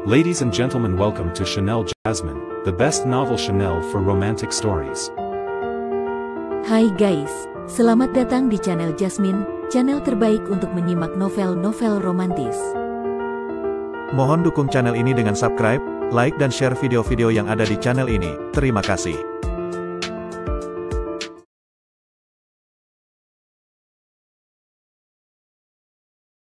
Ladies and gentlemen, welcome to Chanel Jasmine, the best novel Chanel for romantic stories. Hai guys, selamat datang di channel Jasmine, channel terbaik untuk menyimak novel-novel romantis. Mohon dukung channel ini dengan subscribe, like dan share video-video yang ada di channel ini. Terima kasih.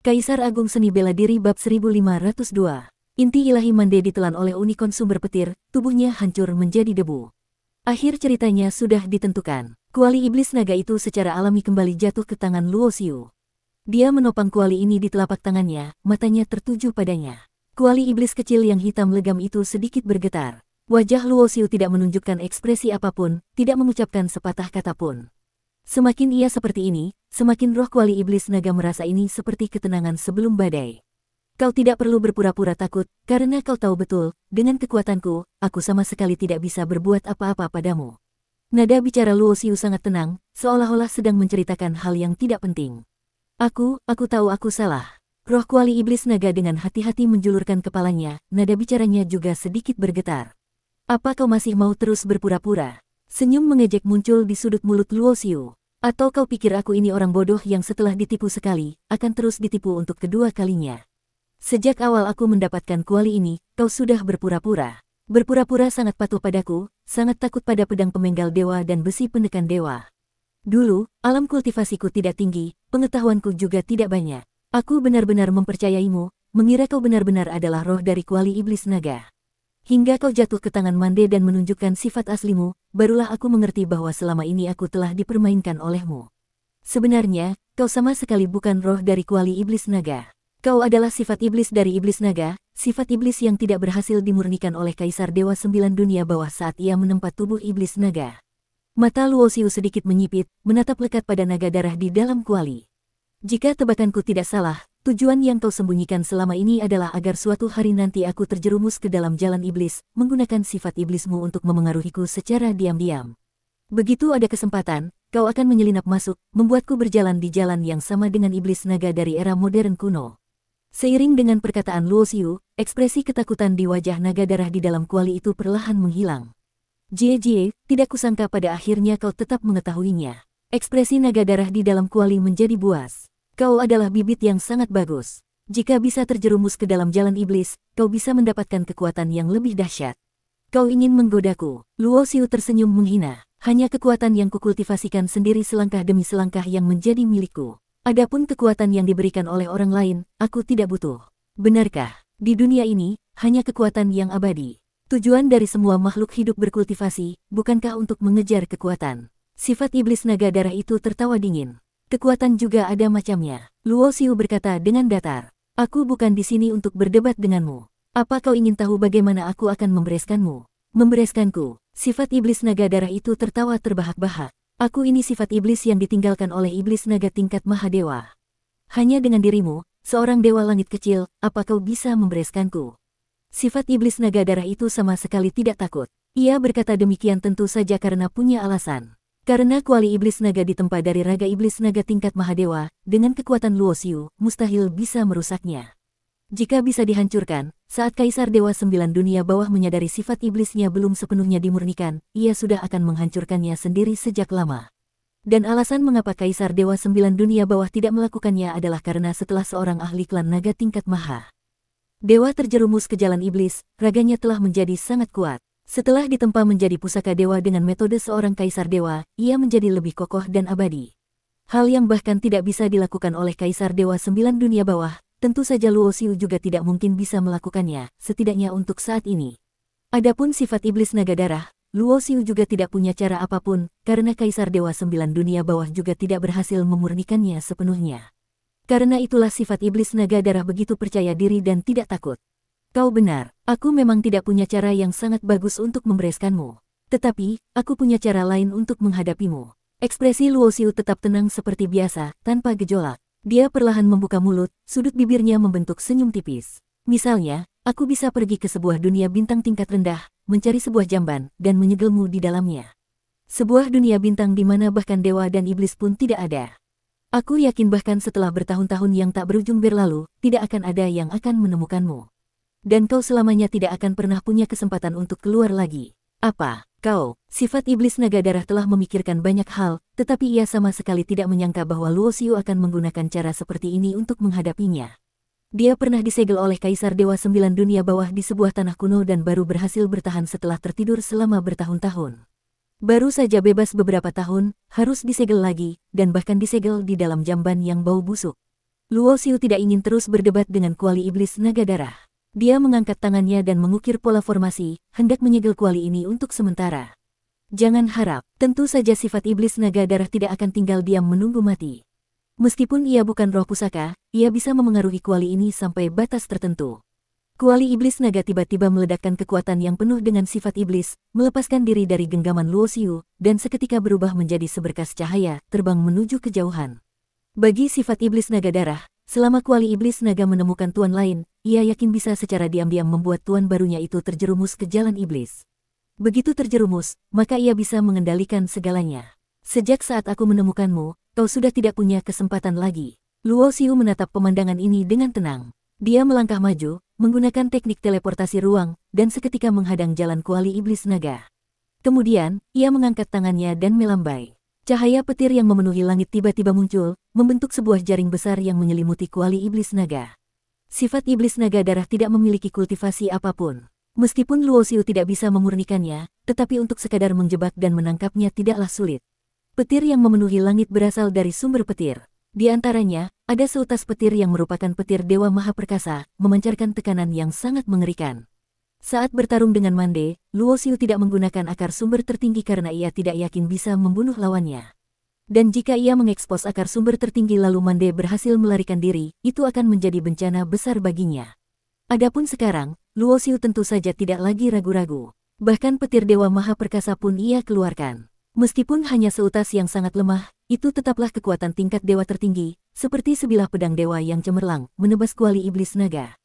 Kaisar Agung Seni Bela Diri Bab 1502. Inti ilahi Mande ditelan oleh unicorn sumber petir, tubuhnya hancur menjadi debu. Akhir ceritanya sudah ditentukan. Kuali iblis naga itu secara alami kembali jatuh ke tangan Luo Xiu. Dia menopang kuali ini di telapak tangannya, matanya tertuju padanya. Kuali iblis kecil yang hitam legam itu sedikit bergetar. Wajah Luo Xiu tidak menunjukkan ekspresi apapun, tidak mengucapkan sepatah kata pun. Semakin ia seperti ini, semakin roh kuali iblis naga merasa ini seperti ketenangan sebelum badai. Kau tidak perlu berpura-pura takut, karena kau tahu betul, dengan kekuatanku, aku sama sekali tidak bisa berbuat apa-apa padamu. Nada bicara Luo Xiu sangat tenang, seolah-olah sedang menceritakan hal yang tidak penting. Aku tahu aku salah. Roh kuali iblis naga dengan hati-hati menjulurkan kepalanya, nada bicaranya juga sedikit bergetar. Apa kau masih mau terus berpura-pura? Senyum mengejek muncul di sudut mulut Luo Xiu. Atau kau pikir aku ini orang bodoh yang setelah ditipu sekali, akan terus ditipu untuk kedua kalinya? Sejak awal aku mendapatkan kuali ini, kau sudah berpura-pura. Berpura-pura sangat patuh padaku, sangat takut pada pedang pemenggal dewa dan besi pendekan dewa. Dulu, alam kultivasiku tidak tinggi, pengetahuanku juga tidak banyak. Aku benar-benar mempercayaimu, mengira kau benar-benar adalah roh dari kuali iblis naga. Hingga kau jatuh ke tangan Mande dan menunjukkan sifat aslimu, barulah aku mengerti bahwa selama ini aku telah dipermainkan olehmu. Sebenarnya, kau sama sekali bukan roh dari kuali iblis naga. Kau adalah sifat iblis dari iblis naga, sifat iblis yang tidak berhasil dimurnikan oleh Kaisar Dewa 9 Dunia Bawah saat ia menempat tubuh iblis naga. Mata Luo Xiu sedikit menyipit, menatap lekat pada naga darah di dalam kuali. Jika tebakanku tidak salah, tujuan yang kau sembunyikan selama ini adalah agar suatu hari nanti aku terjerumus ke dalam jalan iblis, menggunakan sifat iblismu untuk memengaruhiku secara diam-diam. Begitu ada kesempatan, kau akan menyelinap masuk, membuatku berjalan di jalan yang sama dengan iblis naga dari era modern kuno. Seiring dengan perkataan Luo Xiu, ekspresi ketakutan di wajah naga darah di dalam kuali itu perlahan menghilang. Jie, tidak kusangka pada akhirnya kau tetap mengetahuinya. Ekspresi naga darah di dalam kuali menjadi buas. Kau adalah bibit yang sangat bagus. Jika bisa terjerumus ke dalam jalan iblis, kau bisa mendapatkan kekuatan yang lebih dahsyat. Kau ingin menggodaku. Luo Xiu tersenyum menghina. Hanya kekuatan yang kukultivasikan sendiri selangkah demi selangkah yang menjadi milikku. Adapun kekuatan yang diberikan oleh orang lain, aku tidak butuh. Benarkah, di dunia ini, hanya kekuatan yang abadi? Tujuan dari semua makhluk hidup berkultivasi, bukankah untuk mengejar kekuatan? Sifat iblis naga darah itu tertawa dingin. Kekuatan juga ada macamnya. Luo Xiu berkata dengan datar. Aku bukan di sini untuk berdebat denganmu. Apa kau ingin tahu bagaimana aku akan membereskanmu? Membereskanku. Sifat iblis naga darah itu tertawa terbahak-bahak. Aku ini sifat iblis yang ditinggalkan oleh iblis naga tingkat Mahadewa. Hanya dengan dirimu, seorang dewa langit kecil, apa kau bisa membereskanku? Sifat iblis naga darah itu sama sekali tidak takut. Ia berkata demikian tentu saja karena punya alasan. Karena kuali iblis naga ditempa dari raga iblis naga tingkat Mahadewa, dengan kekuatan Luo Xiu, mustahil bisa merusaknya. Jika bisa dihancurkan, saat Kaisar Dewa 9 Dunia Bawah menyadari sifat iblisnya belum sepenuhnya dimurnikan, ia sudah akan menghancurkannya sendiri sejak lama. Dan alasan mengapa Kaisar Dewa 9 Dunia Bawah tidak melakukannya adalah karena setelah seorang ahli klan naga tingkat Maha Dewa terjerumus ke jalan iblis, raganya telah menjadi sangat kuat. Setelah ditempa menjadi pusaka dewa dengan metode seorang Kaisar Dewa, ia menjadi lebih kokoh dan abadi. Hal yang bahkan tidak bisa dilakukan oleh Kaisar Dewa 9 Dunia Bawah. Tentu saja Luo Xiu juga tidak mungkin bisa melakukannya, setidaknya untuk saat ini. Adapun sifat iblis naga darah, Luo Xiu juga tidak punya cara apapun, karena Kaisar Dewa 9 Dunia Bawah juga tidak berhasil memurnikannya sepenuhnya. Karena itulah sifat iblis naga darah begitu percaya diri dan tidak takut. Kau benar, aku memang tidak punya cara yang sangat bagus untuk membereskanmu. Tetapi, aku punya cara lain untuk menghadapimu. Ekspresi Luo Xiu tetap tenang seperti biasa, tanpa gejolak. Dia perlahan membuka mulut, sudut bibirnya membentuk senyum tipis. Misalnya, aku bisa pergi ke sebuah dunia bintang tingkat rendah, mencari sebuah jamban, dan menyegelmu di dalamnya. Sebuah dunia bintang di mana bahkan dewa dan iblis pun tidak ada. Aku yakin bahkan setelah bertahun-tahun yang tak berujung berlalu, tidak akan ada yang akan menemukanmu. dan kau selamanya tidak akan pernah punya kesempatan untuk keluar lagi. Apa, kau? Sifat iblis naga darah telah memikirkan banyak hal, tetapi ia sama sekali tidak menyangka bahwa Luo Xiu akan menggunakan cara seperti ini untuk menghadapinya. Dia pernah disegel oleh Kaisar Dewa Sembilan Dunia Bawah di sebuah tanah kuno dan baru berhasil bertahan setelah tertidur selama bertahun-tahun. Baru saja bebas beberapa tahun, harus disegel lagi, dan bahkan disegel di dalam jamban yang bau busuk. Luo Xiu tidak ingin terus berdebat dengan kuali iblis naga darah. Dia mengangkat tangannya dan mengukir pola formasi, hendak menyegel kuali ini untuk sementara. Jangan harap, tentu saja sifat iblis naga darah tidak akan tinggal diam menunggu mati. Meskipun ia bukan roh pusaka, ia bisa memengaruhi kuali ini sampai batas tertentu. Kuali iblis naga tiba-tiba meledakkan kekuatan yang penuh dengan sifat iblis, melepaskan diri dari genggaman Luo Xiu, dan seketika berubah menjadi seberkas cahaya, terbang menuju kejauhan. Bagi sifat iblis naga darah, selama kuali iblis naga menemukan tuan lain, ia yakin bisa secara diam-diam membuat tuan barunya itu terjerumus ke jalan iblis. Begitu terjerumus, maka ia bisa mengendalikan segalanya. Sejak saat aku menemukanmu, kau sudah tidak punya kesempatan lagi. Luo Xiu menatap pemandangan ini dengan tenang. Dia melangkah maju, menggunakan teknik teleportasi ruang, dan seketika menghadang jalan kuali iblis naga. Kemudian, ia mengangkat tangannya dan melambai. Cahaya petir yang memenuhi langit tiba-tiba muncul, membentuk sebuah jaring besar yang menyelimuti kuali iblis naga. Sifat iblis naga darah tidak memiliki kultivasi apapun. Meskipun Luo Xiu tidak bisa memurnikannya, tetapi untuk sekadar menjebak dan menangkapnya tidaklah sulit. Petir yang memenuhi langit berasal dari sumber petir. Di antaranya, ada seutas petir yang merupakan petir Dewa Maha Perkasa, memancarkan tekanan yang sangat mengerikan. Saat bertarung dengan Mande, Luo Xiu tidak menggunakan akar sumber tertinggi karena ia tidak yakin bisa membunuh lawannya. Dan jika ia mengekspos akar sumber tertinggi lalu Mande berhasil melarikan diri, itu akan menjadi bencana besar baginya. Adapun sekarang, Luo Xiu tentu saja tidak lagi ragu-ragu. Bahkan petir Dewa Maha Perkasa pun ia keluarkan. Meskipun hanya seutas yang sangat lemah, itu tetaplah kekuatan tingkat dewa tertinggi, seperti sebilah pedang dewa yang cemerlang, menebas kuali iblis naga.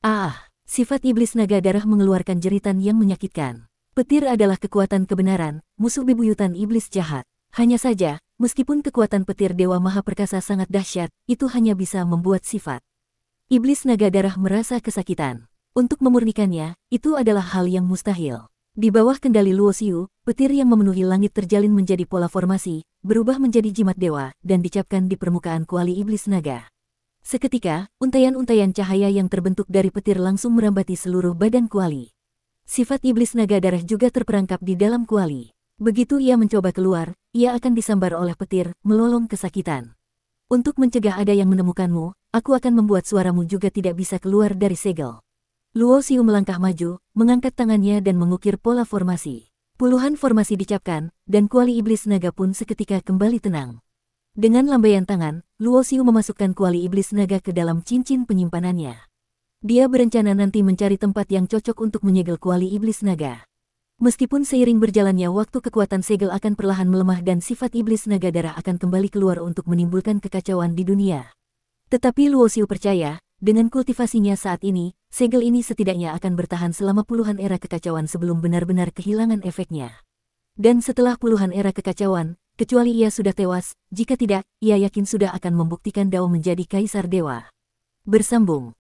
Ah! Sifat iblis naga darah mengeluarkan jeritan yang menyakitkan. Petir adalah kekuatan kebenaran, musuh bebuyutan iblis jahat. Hanya saja, meskipun kekuatan petir Dewa Maha Perkasa sangat dahsyat, itu hanya bisa membuat sifat iblis naga darah merasa kesakitan. Untuk memurnikannya, itu adalah hal yang mustahil. Di bawah kendali Luo Xiu, petir yang memenuhi langit terjalin menjadi pola formasi, berubah menjadi jimat dewa, dan dicapkan di permukaan kuali iblis naga. Seketika, untayan-untayan cahaya yang terbentuk dari petir langsung merambati seluruh badan kuali. Sifat iblis naga darah juga terperangkap di dalam kuali. Begitu ia mencoba keluar, ia akan disambar oleh petir, melolong kesakitan. Untuk mencegah ada yang menemukanmu, aku akan membuat suaramu juga tidak bisa keluar dari segel. Luo Xiu melangkah maju, mengangkat tangannya dan mengukir pola formasi. Puluhan formasi dicapkan, dan kuali iblis naga pun seketika kembali tenang. Dengan lambaian tangan, Luo Xiu memasukkan kuali iblis naga ke dalam cincin penyimpanannya. Dia berencana nanti mencari tempat yang cocok untuk menyegel kuali iblis naga. Meskipun seiring berjalannya waktu kekuatan segel akan perlahan melemah dan sifat iblis naga darah akan kembali keluar untuk menimbulkan kekacauan di dunia. Tetapi Luo Xiu percaya, dengan kultivasinya saat ini, segel ini setidaknya akan bertahan selama puluhan era kekacauan sebelum benar-benar kehilangan efeknya. Dan setelah puluhan era kekacauan, kecuali ia sudah tewas, jika tidak, ia yakin sudah akan membuktikan Dao menjadi kaisar dewa. Bersambung.